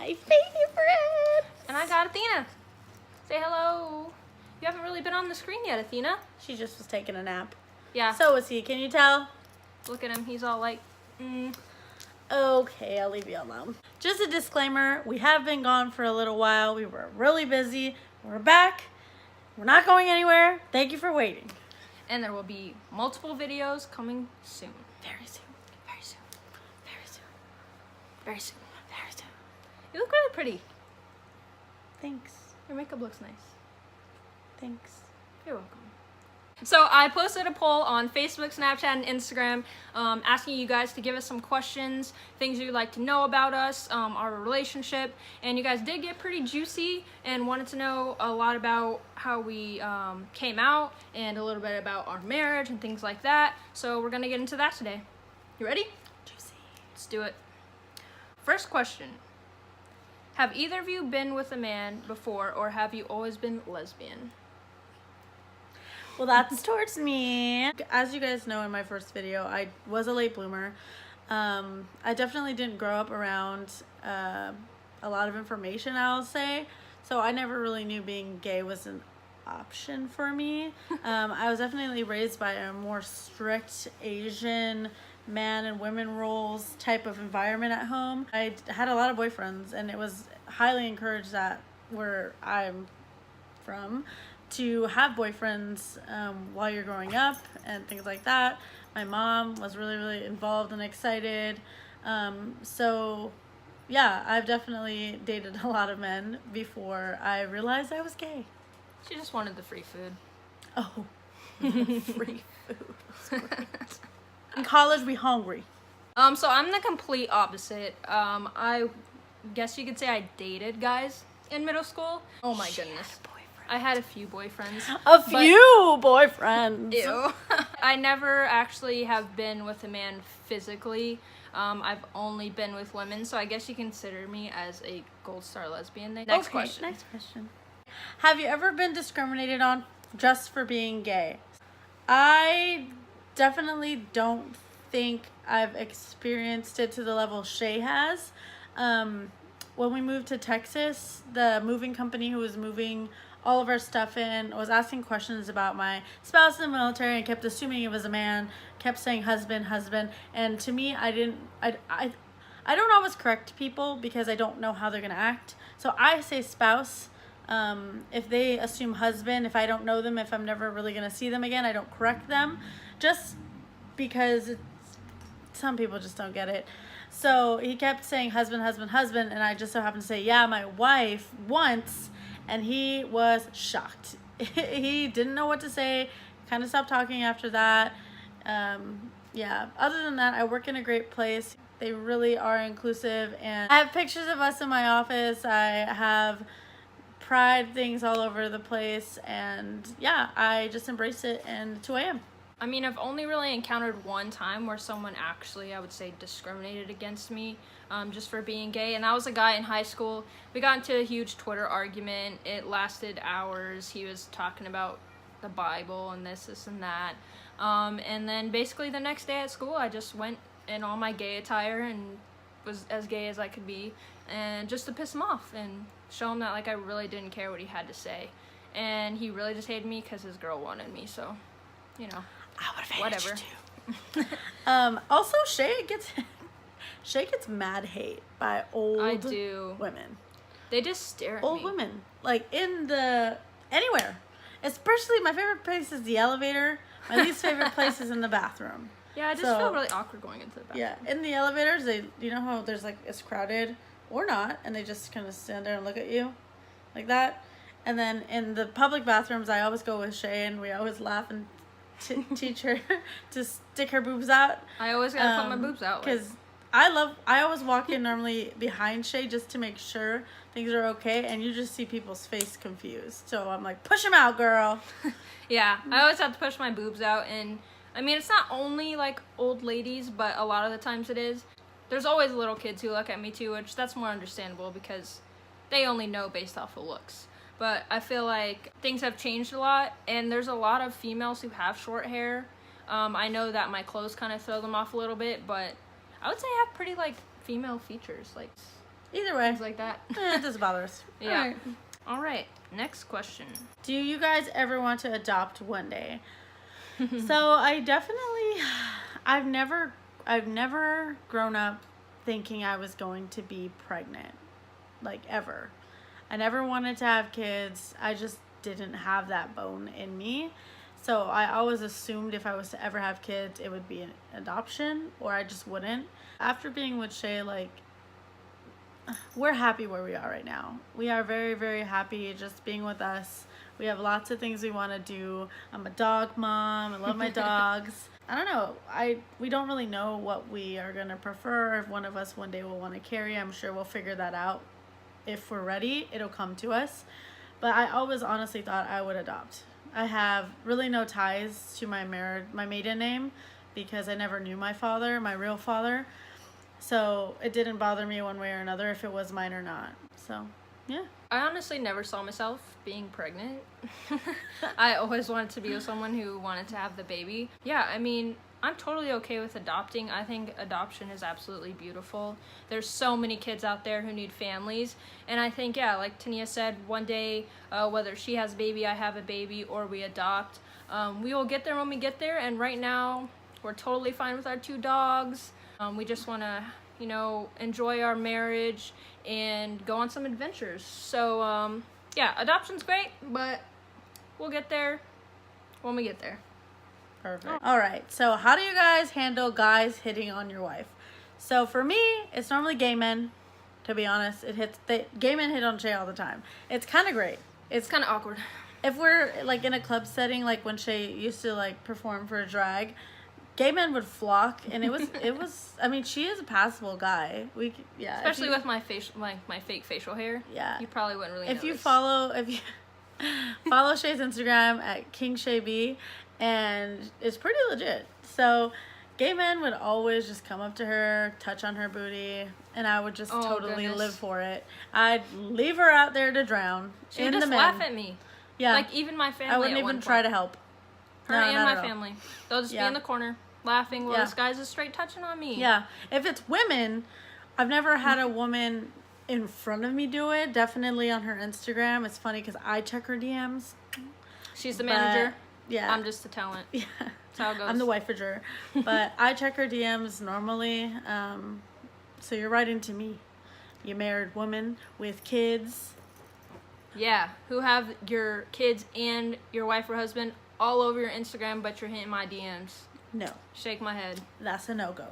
my favorite. And I got Athena. Say hello. You haven't really been on the screen yet, Athena. She just was taking a nap. Yeah. So was he. Can you tell? Look at him. He's all like, Okay, I'll leave you alone. Just a disclaimer, we have been gone for a little while. We were really busy. We're back. We're not going anywhere. Thank you for waiting. And there will be multiple videos coming soon. Very soon. Very soon. Very soon. Very soon. Very soon. You look really pretty. Thanks. Your makeup looks nice. Thanks. You're welcome. So I posted a poll on Facebook, Snapchat, and Instagram asking you guys to give us some questions, things you'd like to know about us, our relationship, and you guys did get pretty juicy and wanted to know a lot about how we came out and a little bit about our marriage and things like that. So we're gonna get into that today. You ready? Juicy. Let's do it. First question. Have either of you been with a man before, or have you always been lesbian? Well, that's towards me. As you guys know in my first video, I was a late bloomer. I definitely didn't grow up around a lot of information, I'll say. So I never really knew being gay was an option for me. I was definitely raised by a more strict Asian man and women roles type of environment at home. I had a lot of boyfriends, and it was highly encouraged that where I'm from to have boyfriends while you're growing up and things like that. My mom was really involved and excited. So yeah, I've definitely dated a lot of men before I realized I was gay. She just wanted the free food. Oh, free food. That's great. In college, we hungry. So I'm the complete opposite. I guess you could say I dated guys in middle school. Oh my goodness. I had a few boyfriends. Boyfriends. Ew. I never actually have been with a man physically. I've only been with women, so I guess you consider me as a gold star lesbian. Next question. Next question. Have you ever been discriminated on just for being gay? I definitely don't think I've experienced it to the level Shay has. When we moved to Texas, the moving company who was moving all of our stuff in was asking questions about my spouse in the military and kept assuming it was a man, kept saying husband, and to me, I don't always correct people because I don't know how they're gonna act. So I say spouse. If they assume husband, if I don't know them, if I'm never really gonna see them again, I don't correct them, just because some people just don't get it. So he kept saying husband, and I just so happened to say, yeah, my wife once. And he was shocked. He didn't know what to say, kind of stopped talking after that. Yeah, other than that, I work in a great place. They really are inclusive, and I have pictures of us in my office. I have pride things all over the place, and yeah, I just embrace it, and it's who I am. I mean, I've only really encountered one time where someone actually, I would say, discriminated against me just for being gay, and that was a guy in high school. We got into a huge Twitter argument. It lasted hours. He was talking about the Bible and this and that. And then basically the next day at school, I just went in all my gay attire and was as gay as I could be, and just to piss him off and show him that like I really didn't care what he had to say. And he really just hated me because his girl wanted me, so, you know. I would have whatever. You too. Also, Shay gets mad hate by old women. They just stare at me. Old women, like anywhere. Especially my favorite place is the elevator. My least favorite place is in the bathroom. Yeah, I just feel really awkward going into the bathroom. Yeah, in the elevators, you know how there's like it's crowded or not, and they just kind of stand there and look at you, like that. And then in the public bathrooms, I always go with Shay, and we always laugh and teach her to stick her boobs out. I always gotta put my boobs out because I always walk in normally behind Shay just to make sure things are okay, and you just see people's face confused. So I'm like, push them out, girl. Yeah, I always have to push my boobs out, and I mean, it's not only like old ladies, but a lot of the times it is. There's always little kids who look at me too, which that's more understandable because they only know based off of looks. But I feel like things have changed a lot, and there's a lot of females who have short hair. I know that my clothes kind of throw them off a little bit, but I would say I have pretty like female features. Like, Either way. Things like that. It doesn't bother us. Yeah. All right. Next question. Do you guys ever want to adopt one day? So I've never grown up thinking I was going to be pregnant, like ever. I never wanted to have kids. I just didn't have that bone in me. So I always assumed if I was to ever have kids, it would be an adoption, or I just wouldn't. After being with Shay, like, we're happy where we are right now. We are very, very happy just being with us. We have lots of things we want to do. I'm a dog mom. I love my dogs. I don't know. We don't really know what we are going to prefer. If one of us one day will want to carry, I'm sure we'll figure that out. If we're ready, it'll come to us. But I always honestly thought I would adopt. I have really no ties to my maiden name because I never knew my father, my real father. So it didn't bother me one way or another if it was mine or not. So, yeah. I honestly never saw myself being pregnant. I always wanted to be with someone who wanted to have the baby. Yeah, I mean, I'm totally okay with adopting. I think adoption is absolutely beautiful. There's so many kids out there who need families. And I think, yeah, like Tania said, one day, whether she has a baby, I have a baby, or we adopt, we will get there when we get there. And right now, we're totally fine with our 2 dogs. We just want to, you know, enjoy our marriage and go on some adventures. So, yeah, adoption's great, but we'll get there when we get there. Perfect. All right. So how do you guys handle guys hitting on your wife? So for me, it's normally gay men. To be honest, gay men hit on Shay all the time. It's kind of great. It's kind of awkward. If we're like in a club setting, like when Shay used to like perform for a drag, gay men would flock, and it was. I mean, she is a passable guy. Especially with my fake facial hair. Yeah. You probably wouldn't really. If you follow Shay's Instagram at KingShayB, and it's pretty legit. So, gay men would always just come up to her, touch on her booty, and I would just totally live for it. I'd leave her out there to drown. She'd just laugh at me. Yeah. Like even my family. I wouldn't even try to help. Her and my family. They'll just be in the corner laughing while Yeah. this guy's just straight touching on me. Yeah. If it's women, I've never had a woman in front of me do it. Definitely on her Instagram. It's funny because I check her DMs. She's the manager. Yeah. I'm just the talent. Yeah. That's how it goes. I'm the wifager. But I check her DMs normally. So you're writing to me. You married woman with kids. Yeah. Who have your kids and your wife or husband all over your Instagram, but you're hitting my DMs. No. Shake my head. That's a no-go.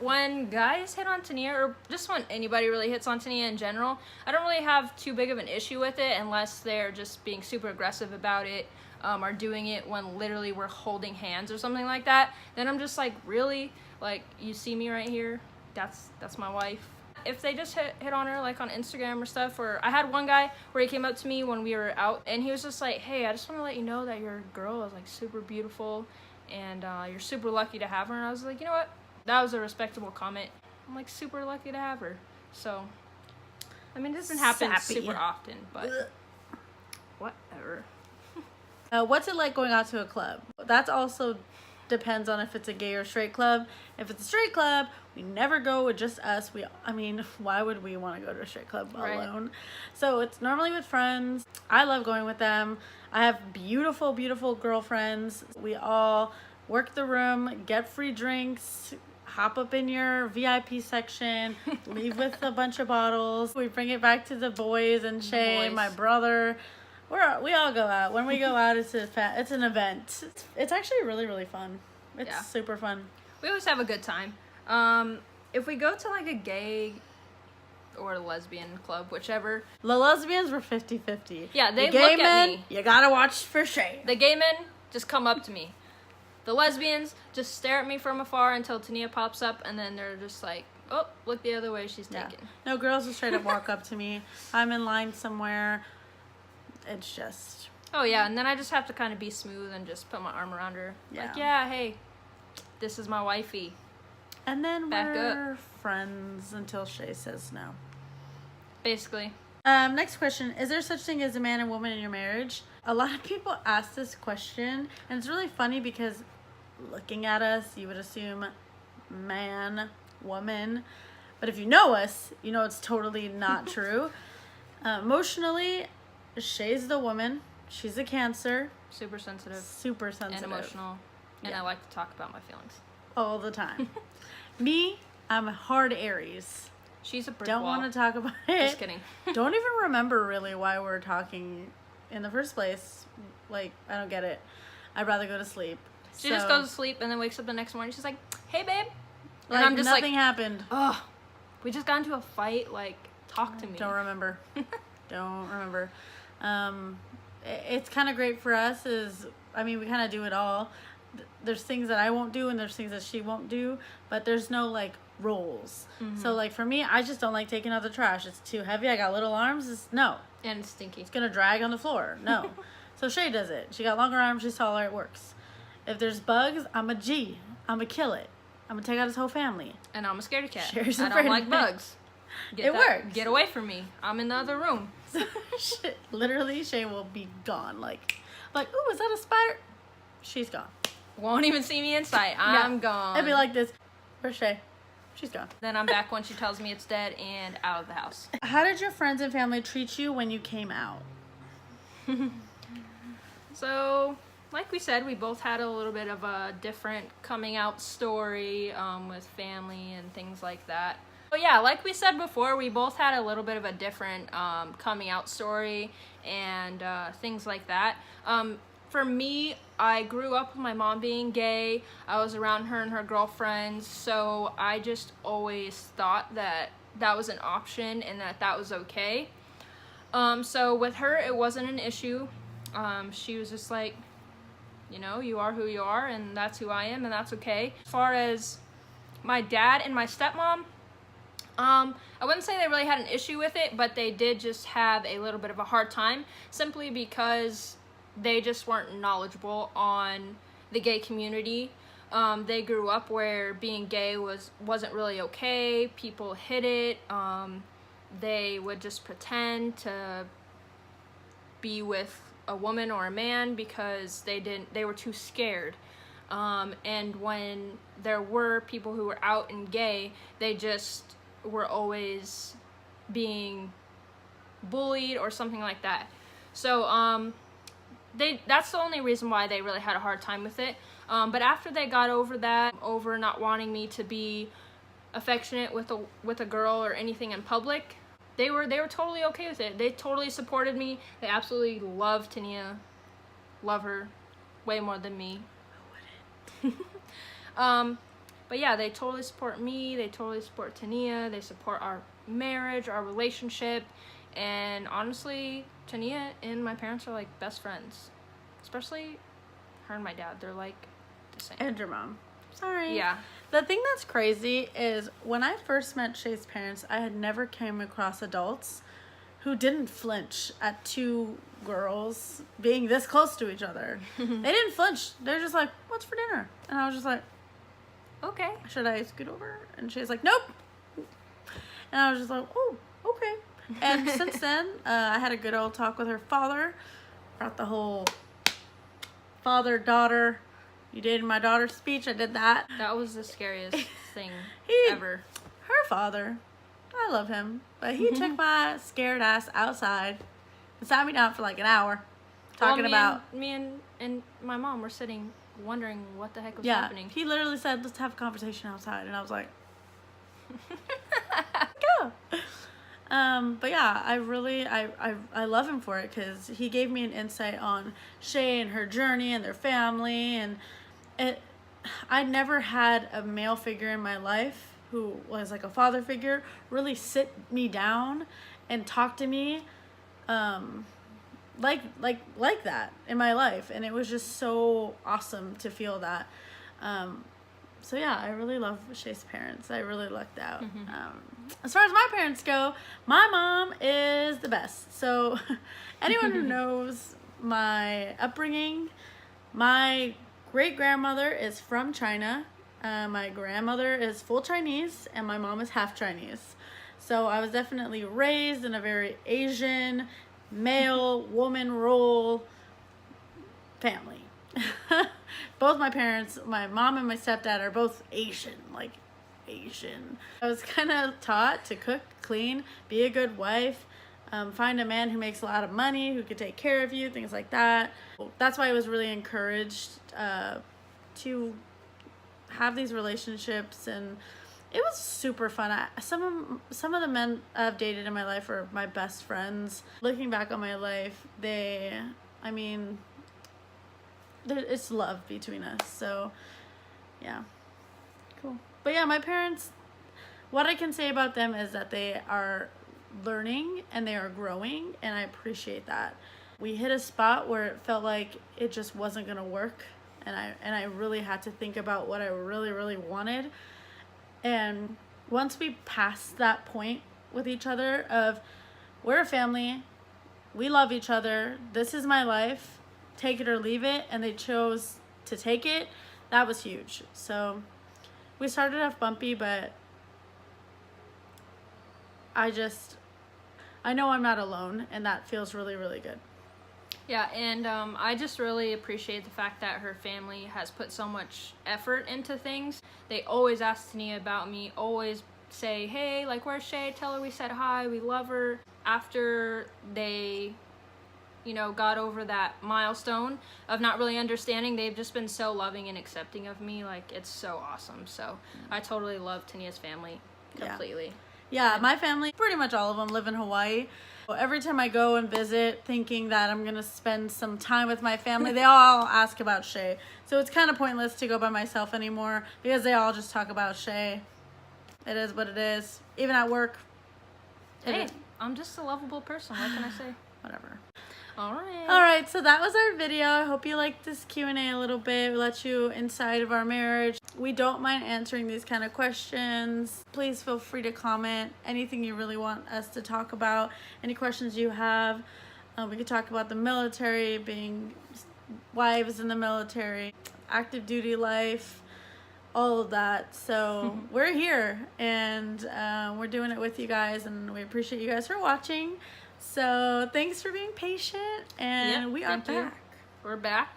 When guys hit on Tania, or just when anybody really hits on Tania in general, I don't really have too big of an issue with it unless they're just being super aggressive about it, or doing it when literally we're holding hands or something like that. Then I'm just like, really? Like, you see me right here? That's my wife. If they just hit on her like on Instagram or stuff, or I had one guy where he came up to me when we were out and he was just like, hey, I just want to let you know that your girl is like super beautiful and you're super lucky to have her. And I was like, you know what? That was a respectable comment. I'm like super lucky to have her. So, I mean, it doesn't happen super often, but whatever. What's it like going out to a club? That's also depends on if it's a gay or straight club. If it's a straight club, we never go with just us. Why would we want to go to a straight club alone? So it's normally with friends. I love going with them. I have beautiful, beautiful girlfriends. We all work the room, get free drinks, hop up in your VIP section, leave with a bunch of bottles. We bring it back to the boys and Shay, my brother. We all go out. When we go out, it's an event. It's actually really, really fun. It's super fun. We always have a good time. If we go to like a gay or a lesbian club, whichever. The lesbians were 50-50. Yeah, they the look men, at me. You gotta watch for Shay. The gay men just come up to me. The lesbians just stare at me from afar until Tania pops up, and then they're just like, oh, look the other way, she's taken. No, girls will straight up walk up to me. I'm in line somewhere. It's just... Oh, yeah, and then I just have to kind of be smooth and just put my arm around her. Yeah. Like, yeah, hey, this is my wifey. And then Back we're friends until Shay says no. Basically. Next question. Is there such thing as a man and woman in your marriage? A lot of people ask this question, and it's really funny because looking at us, you would assume man, woman. But if you know us, you know it's totally not true. Emotionally, Shay's the woman. She's a Cancer. Super sensitive. Super sensitive. And emotional. And Yeah. I like to talk about my feelings. All the time. Me, I'm a hard Aries. She's a brick Don't wall. want to talk about it. Just kidding. Don't even remember really why we're talking in the first place. Like, I don't get it. I'd rather go to sleep. She just goes to sleep and then wakes up the next morning. She's like, "Hey, babe." And Like, I'm just nothing like, happened. "Ugh, we just got into a fight. Like, talk to me." Don't remember. Don't remember. It's kind of great for us I mean, we kind of do it all. There's things that I won't do and there's things that she won't do, but there's no like roles. So like for me, I just don't like taking out the trash. It's too heavy. I got little arms. No. And it's stinky. It's gonna drag on the floor. No. So Shay does it. She got longer arms. She's taller. It works. If there's bugs, I'm a G. I'm gonna kill it. I'm gonna take out his whole family. And I'm a scaredy cat. Sherry's I afraid don't like of bugs. It works. Get away from me. I'm in the other room. Literally, Shay will be gone. Like, ooh, is that a spider? She's gone. Won't even see me in sight. I'm gone. It'd be like this. Where's Shay? She's gone. Then I'm back when she tells me it's dead and out of the house. How did your friends and family treat you when you came out? So, like we said, we both had a little bit of a different coming out story with family and things like that. But yeah, like we said before, we both had a little bit of a different coming out story and things like that. For me, I grew up with my mom being gay. I was around her and her girlfriends, so I just always thought that that was an option and that was okay. So with her, it wasn't an issue. She was just like, you know, you are who you are, and that's who I am, and that's okay. As far as my dad and my stepmom, I wouldn't say they really had an issue with it, but they did just have a little bit of a hard time, simply because they just weren't knowledgeable on the gay community. They grew up where being gay wasn't really okay. People hid it. They would just pretend to be with a woman or a man because they were too scared. And when there were people who were out and gay, they just were always being bullied or something like that. So that's the only reason why they really had a hard time with it. But after they got over that, over not wanting me to be affectionate with a girl or anything in public, they were totally okay with it. They totally supported me. They absolutely love Tania. Love her way more than me. Who wouldn't? But yeah, they totally support me. They totally support Tania. They support our marriage, our relationship. And honestly, Tania and my parents are like best friends. Especially her and my dad. They're like the same. And your mom. Sorry. Yeah. The thing that's crazy is when I first met Shay's parents, I had never came across adults who didn't flinch at two girls being this close to each other. They didn't flinch. They're just like, what's for dinner? And I was just like, Okay. should I scoot over? And she's like, nope. And I was just like, oh, okay. And since then, I had a good old talk with her father about the whole father-daughter, you dated my daughter speech. I did that. That was the scariest thing ever. Her father, I love him, but he took my scared ass outside and sat me down for like an hour talking about... Me and my mom were sitting wondering what the heck was Yeah, happening. he literally said, let's have a conversation outside. And I was like, go. But yeah, I love him for it because he gave me an insight on Shay and her journey and their family. And I never had a male figure in my life who was like a father figure really sit me down and talk to me like that in my life. And it was just so awesome to feel that. So yeah, I really love Shay's parents. I really lucked out. As far as my parents go, my mom is the best. So anyone who knows my upbringing, my great-grandmother is from China. My grandmother is full Chinese, and my mom is half Chinese. So I was definitely raised in a very Asian, male, woman role family. Both my parents, my mom and my stepdad, are both Asian, like Asian. I was kind of taught to cook, clean, be a good wife, find a man who makes a lot of money, who could take care of you, things like that. That's why I was really encouraged to have these relationships, and it was super fun. Some of the men I've dated in my life are my best friends. Looking back on my life, it's love between us. So, yeah, cool. But yeah, my parents, what I can say about them is that they are learning and they are growing, and I appreciate that. We hit a spot where it felt like it just wasn't gonna work, and I really had to think about what I really, really wanted. And once we passed that point with each other of, we're a family, we love each other, this is my life, take it or leave it, and they chose to take it, that was huge. So we started off bumpy, but I know I'm not alone, and that feels really, really good. Yeah, and I just really appreciate the fact that her family has put so much effort into things. They always ask Tania about me, always say, hey, like, where's Shay? Tell her we said hi, we love her. After they, got over that milestone of not really understanding, they've just been so loving and accepting of me. Like, it's so awesome. So I totally love Tania's family completely. Yeah, my family, pretty much all of them, live in Hawaii. Every time I go and visit thinking that I'm going to spend some time with my family, they all ask about Shay. So it's kind of pointless to go by myself anymore because they all just talk about Shay. It is what it is. Even at work. Hey, I'm just a lovable person. What can I say? Whatever. All right, so that was our video. I hope you liked this Q&A a little bit. We let you inside of our marriage. We don't mind answering these kind of questions. Please feel free to comment anything you really want us to talk about, any questions you have. We could talk about the military, being wives in the military, active duty life, all of that. So we're here, and we're doing it with you guys, and we appreciate you guys for watching. So thanks for being patient, and we are back. We're back.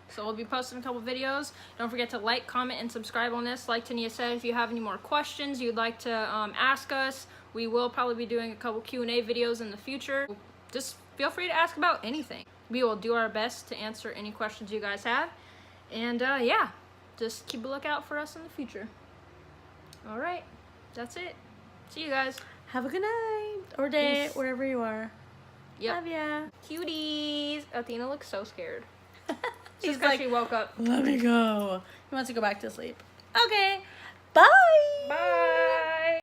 So we'll be posting a couple videos. Don't forget to like, comment, and subscribe on this. Like Tania said, if you have any more questions you'd like to ask us, we will probably be doing a couple Q&A videos in the future. Just feel free to ask about anything. We will do our best to answer any questions you guys have. And yeah, just keep a lookout for us in the future. All right, that's it. See you guys. Have a good night or day, Peace. wherever you are. Yep. Love ya. Cuties. Athena looks so scared. He's like, like, she woke up. Let me go. He wants to go back to sleep. Okay. Bye. Bye.